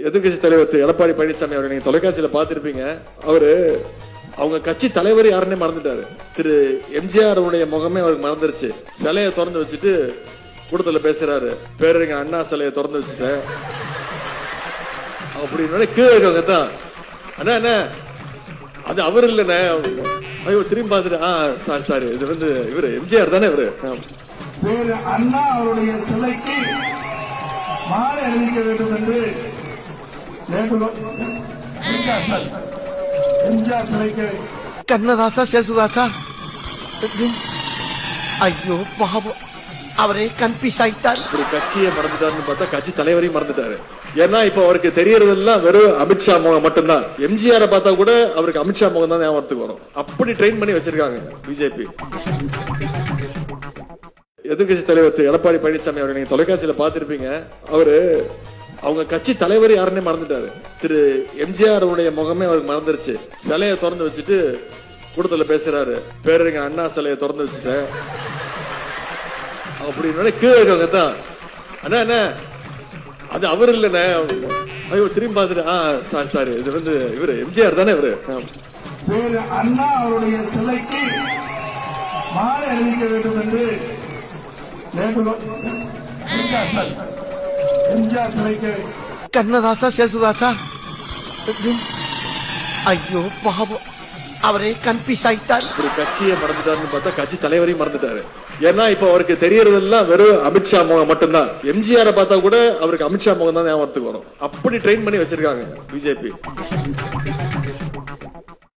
எதிர்கட்சி தலைவர் திரு எடப்பாடி பழனிசாமி அவரை நீங்க தொலைக்காட்சியில பாத்திருப்பீங்க. அவரு அவங்க கட்சி தலைவர் யாருன்னே மறந்துட்டாரு. திரு எம்ஜிஆர் உடைய முகமே அவருக்கு மறந்துருச்சு. சிலையை திறந்து வச்சுட்டு கூட்டத்துல பேசுறாரு, பேரறிஞ அண்ணா சிலையை திறந்து வச்சுட்டேன் அப்படின்னு கீழே இருக்கவங்க தான் அண்ணா என்ன அது அவர் இல்லண்ணே. ஐயோ திரும்பி பார்த்துட்டு சாரி இது வந்து இவரு எம்ஜிஆர் தானே இவரு. அண்ணா அவருடைய சிலைக்கு மாலை அணிவிக்க வேண்டும் என்று எம்ஜிஆர் சிலைக்கு கண்ணதாசா சேசுதாசா ஐயோ பாவம் அவரே கன்ஃபியூஸ் ஆயிட்டார். ஒரு கட்சியை மறந்துட்டாருன்னு பார்த்தா கட்சி தலைவரையும் மறந்துட்டாரு. ஏன்னா இப்ப அவருக்கு தெரியறதெல்லாம் வெறும் அமித்ஷா முகம் மட்டும்தான். எம்ஜிஆரை பார்த்தா கூட அவருக்கு அமித்ஷா முகம் தான் ஞாபகத்துக்கு வரும். அப்படி ட்ரெயின் பண்ணி வச்சிருக்காங்க பிஜேபி. எதிர்கட்சி தலைவர் திரு எடப்பாடி பழனிசாமி அவரை நீங்க தொலைக்காட்சியில பாத்திருப்பீங்க. அவரு அவங்க கட்சி தலைவர் யாருன்னே மறந்துட்டாரு. திரு எம்ஜிஆர் உடைய முகமே அவருக்கு மறந்துருச்சு. சிலையை திறந்து வச்சுட்டு கூட்டத்துல பேசுறாரு, பேரறிஞ அண்ணா சிலையை திறந்து வச்சுட்டேன் அப்படின்னு கீழே இருக்கவங்க தான் அண்ணா என்ன அது அவர் இல்லண்ணே. ஐயோ திரும்பி பார்த்துட்டு சாரி இது வந்து இவரு எம்ஜிஆர் தானே இவரு. அண்ணா அவருடைய சிலைக்கு மாலை அணிவிக்க வேண்டும் என்று எம்ஜிஆர் சிலைக்கு கண்ணதாசா சேசுதாசா ஐயோ பாவம் அவரே கன்ஃபியூஸ் ஆயிட்டார். ஒரு கட்சியை மறந்துட்டாருன்னு பார்த்தா கட்சி தலைவரையும் மறந்துட்டாரு. ஏன்னா இப்ப அவருக்கு தெரியறதெல்லாம் வெறும் அமித்ஷா முகம் மட்டும்தான். எம்ஜிஆரை பார்த்தா கூட அவருக்கு அமித்ஷா முகம் தான் ஞாபகத்துக்கு வரும். அப்படி ட்ரெயின் பண்ணி வச்சிருக்காங்க பிஜேபி.